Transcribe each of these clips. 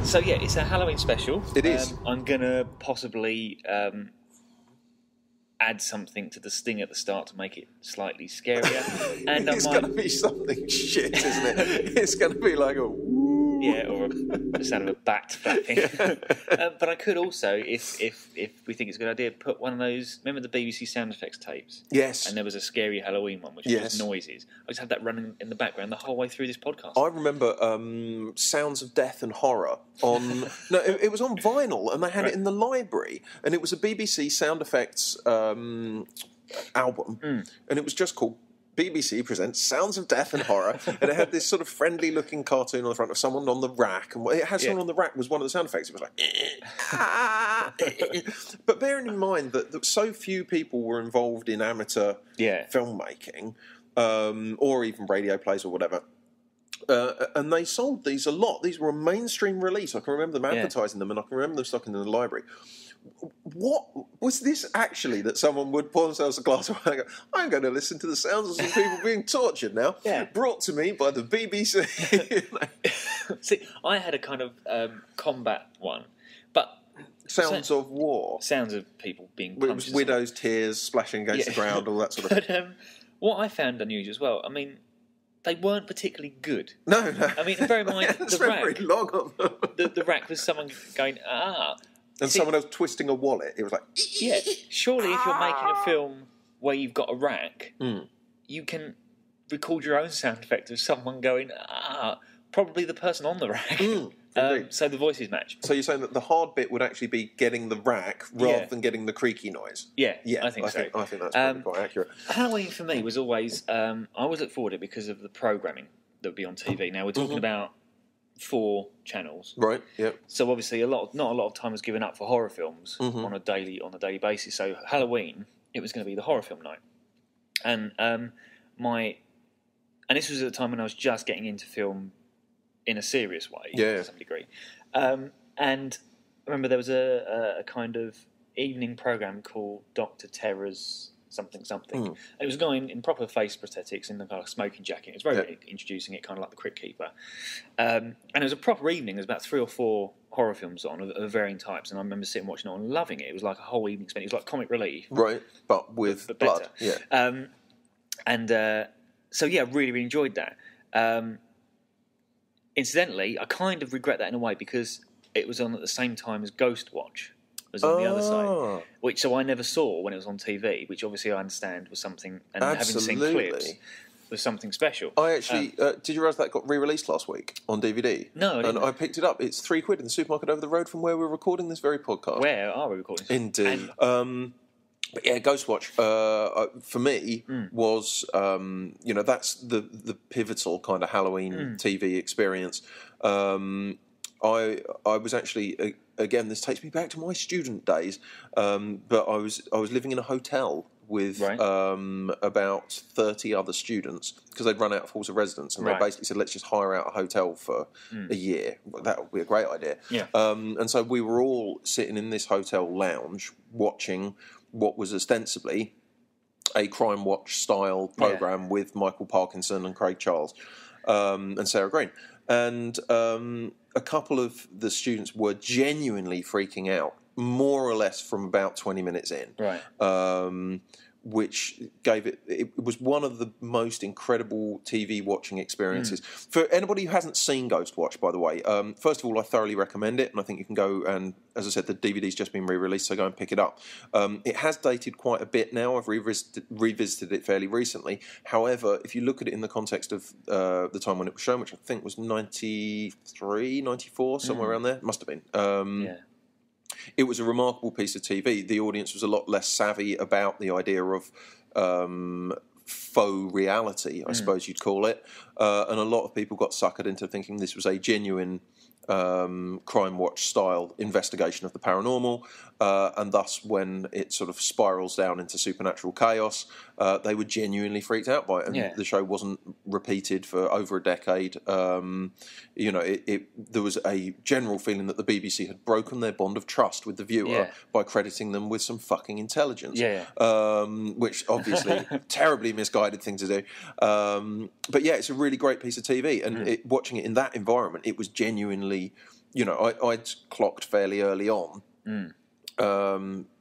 So yeah, it's a Halloween special. It is. I'm gonna possibly add something to the sting at the start to make it slightly scarier. And It's going to be something shit, isn't it? It's going to be like a woo. Yeah, or the sound of a bat flapping. But I could also, if we think it's a good idea, put one of those. Remember the BBC sound effects tapes? Yes. And there was a scary Halloween one, which was just noises. I just had that running in the background the whole way through this podcast. I remember Sounds of Death and Horror on. No, it was on vinyl, and they had it in the library, and it was a BBC sound effects album, and it was just called BBC Presents Sounds of Death and Horror, and it had this sort of friendly-looking cartoon on the front of someone on the rack, and it had someone on the rack was one of the sound effects. It was like, but bearing in mind that so few people were involved in amateur filmmaking, or even radio plays or whatever. And they sold these a lot. These were a mainstream release. I can remember them advertising them, and I can remember them stocking them in the library. What was this actually that someone would pour themselves a glass of wine and go, I'm going to listen to the sounds of some people being tortured now, brought to me by the BBC. See, I had a kind of combat one, but... Sounds of war. Sounds of people being punched. It was widows' tears splashing against the ground, all that sort of thing. But what I found unusual as well, I mean, they weren't particularly good. No. I mean, bear in mind, the rack... very long on them. The rack was someone going, And someone else twisting a wallet. It was like... Yeah, surely if you're making a film where you've got a rack, you can record your own sound effect of someone going, probably the person on the rack. So the voices match. So you're saying that the hard bit would actually be getting the rack rather than getting the creaky noise? Yeah, I think so. I think that's probably quite accurate. Halloween for me was always... I always look forward to it because of the programming that would be on TV. Now, we're talking about 4 channels, right? Yep. So obviously, not a lot of time was given up for horror films on a daily basis. So Halloween, it was going to be the horror film night, and this was at a time when I was just getting into film in a serious way, to some degree. And I remember there was a kind of evening program called Dr. Terror's something, and it was going in proper face prosthetics in the kind of smoking jacket. It was very introducing it, kind of like the Crypt Keeper, and it was a proper evening. There was about 3 or 4 horror films on of varying types, and I remember sitting watching it and loving it. It was like a whole evening spent. It was like comic relief, right? But with blood, better. So really, really enjoyed that. Incidentally, I kind of regret that in a way because it was on at the same time as Ghost Watch. Was on the other side, which I never saw when it was on TV, which obviously I understand was something, and having seen clips, was something special. I actually did you realise that got re-released last week on DVD? No, I didn't. And I picked it up. It's £3 in the supermarket over the road from where we're recording this very podcast. Where are we recording? Indeed. But yeah, Ghostwatch for me was that's the pivotal kind of Halloween TV experience. I was actually again, this takes me back to my student days, but I was living in a hotel with about 30 other students because they'd run out of halls of residence, and they basically said, let's just hire out a hotel for a year. That would be a great idea. And so we were all sitting in this hotel lounge watching what was ostensibly a Crime Watch style program with Michael Parkinson and Craig Charles and Sarah Green. And a couple of the students were genuinely freaking out, more or less from about 20 minutes in. Which gave it was one of the most incredible TV watching experiences. For anybody who hasn't seen Ghost Watch, by the way, first of all, I thoroughly recommend it, and I think you can go and, as I said, the DVD's just been re-released, so go and pick it up. It has dated quite a bit now. I've revisited it fairly recently. However, if you look at it in the context of the time when it was shown, which I think was 93, 94, somewhere around there, must have been. It was a remarkable piece of TV. The audience was a lot less savvy about the idea of faux reality, I suppose you'd call it. And a lot of people got suckered into thinking this was a genuine Crime Watch style investigation of the paranormal, and thus when it sort of spirals down into supernatural chaos, they were genuinely freaked out by it, and the show wasn't repeated for over a decade. There was a general feeling that the BBC had broken their bond of trust with the viewer by crediting them with some fucking intelligence, which obviously terribly misguided thing to do. But yeah, it's a really great piece of TV, and watching it in that environment, it was genuinely I'd clocked fairly early on.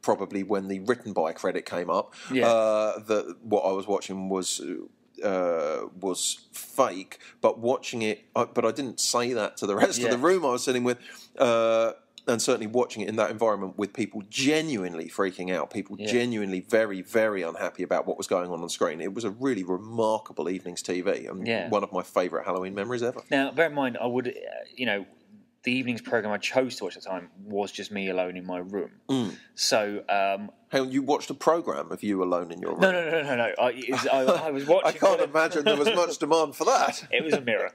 Probably when the written by credit came up, that what I was watching was fake. But watching it, but I didn't say that to the rest of the room I was sitting with, and certainly watching it in that environment with people genuinely freaking out, people genuinely very, very unhappy about what was going on screen. It was a really remarkable evening's TV, and one of my favourite Halloween memories ever. Now, bear in mind, I would, the evening's programme I chose to watch at the time was just me alone in my room. So... Hang on, you watched a programme of you alone in your room? No. I was watching... I can't imagine there was much demand for that. It was a mirror.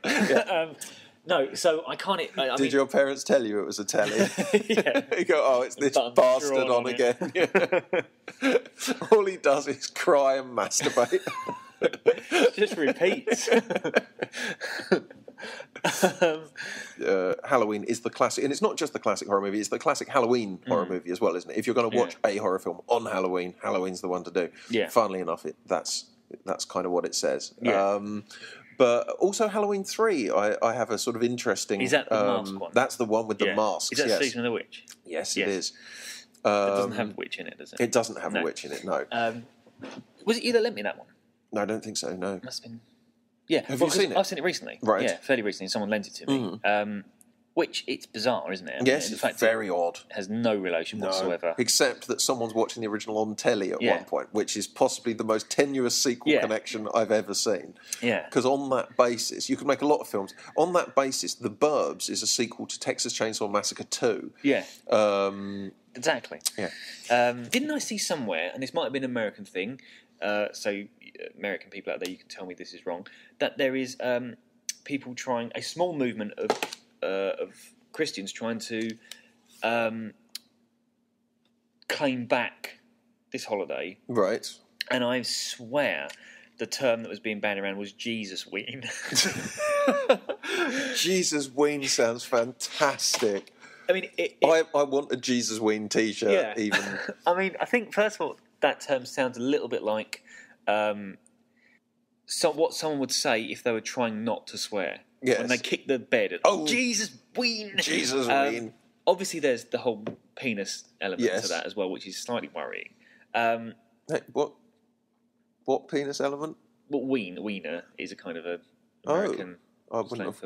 No, so I can't... Did your parents tell you it was a telly? You go, oh, it's this bastard on again. All he does is cry and masturbate. Just repeats. Halloween is the classic, and it's not just the classic horror movie, it's the classic Halloween horror movie as well, isn't it? If you're going to watch a horror film on Halloween, Halloween's the one to do. Funnily enough, that's kind of what it says. But also Halloween 3, I have a sort of interesting... Is that the mask one? That's the one with the masks, Is that Season of the Witch? Yes, it is. It doesn't have a witch in it, does it? It doesn't have a witch in it, no. Was it you that lent me that one? No, I don't think so, no. Must have been... Yeah. Have you seen it? I've seen it recently. Right. Yeah, fairly recently. Someone lent it to me. Which, it's bizarre, isn't it? Yes, it's very odd. It has no relation whatsoever. Except that someone's watching the original on telly at one point, which is possibly the most tenuous sequel connection I've ever seen. Yeah. Because on that basis, you could make a lot of films. On that basis, The Burbs is a sequel to Texas Chainsaw Massacre 2. Yeah. Exactly. Yeah. Didn't I see somewhere, and this might have been an American thing, so American people out there, you can tell me this is wrong, that there is people trying, a small movement of Christians trying to claim back this holiday. Right. And I swear the term that was being bandied around was Jesus Ween. Jesus Ween sounds fantastic. I mean, I want a Jesus Ween t-shirt even. I mean, I think, first of all, that term sounds a little bit like what someone would say if they were trying not to swear. Yes. When they kick the bed. Oh, Jesus Ween! Jesus Ween. Obviously, there's the whole penis element to that as well, which is slightly worrying. Hey, what penis element? Well, wiener is a kind of a American. I wouldn't have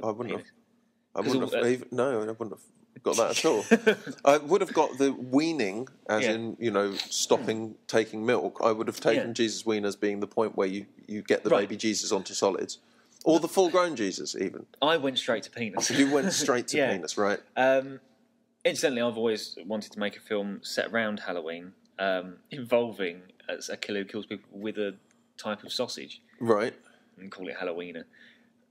got that at all. I would have got the weaning, as in, stopping taking milk. I would have taken Jesus Ween as being the point where you get the baby Jesus onto solids. Or the full-grown Jesus, even. I went straight to penis. You went straight to penis, right. Incidentally, I've always wanted to make a film set around Halloween, involving a killer who kills people with a type of sausage. Right. And call it Halloweener.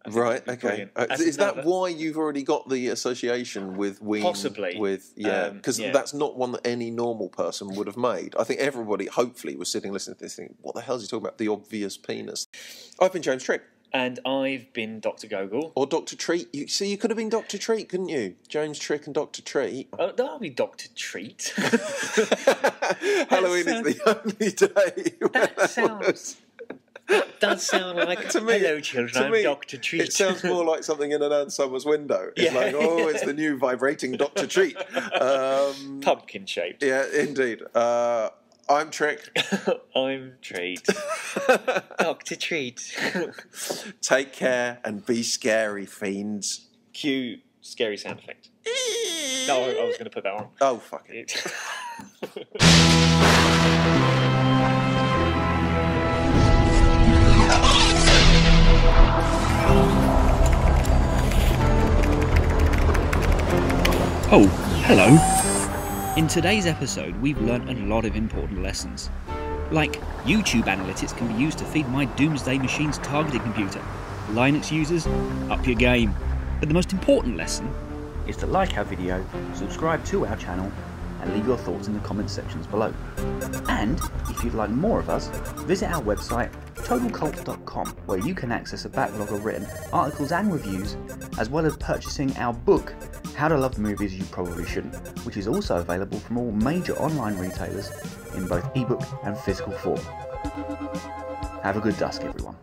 Right, okay. Is that why you've already got the association with Ween? Possibly. Because that's not one that any normal person would have made. I think everybody, hopefully, was sitting listening to this thinking, what the hell is he talking about? The obvious penis. I've been James Trick. And I've been Dr. Gogol. Or Dr. Treat. You could have been Dr. Treat, couldn't you? James Trick and Dr. Treat. That'll be Dr. Treat. Halloween is the only day. That does sound like, to me, hello children, I'm Dr. Treat. It sounds more like something in an Ann Summers window. It's like, it's the new vibrating Dr. Treat. Pumpkin shaped. Yeah, indeed. I'm Trick. I'm Treat. Dr. Treat. Take care and be scary, fiends. Cue scary sound effect. No, I was going to put that on. Oh, fuck it. Oh, hello. In today's episode, we've learnt a lot of important lessons. Like, YouTube analytics can be used to feed my doomsday machine's targeting computer. Linux users, up your game. But the most important lesson is to like our video, subscribe to our channel, and leave your thoughts in the comments sections below. And, if you'd like more of us, visit our website, totalcult.com, where you can access a backlog of written articles and reviews, as well as purchasing our book, How to Love Movies You Probably Shouldn't, which is also available from all major online retailers in both ebook and physical form. Have a good dusk, everyone.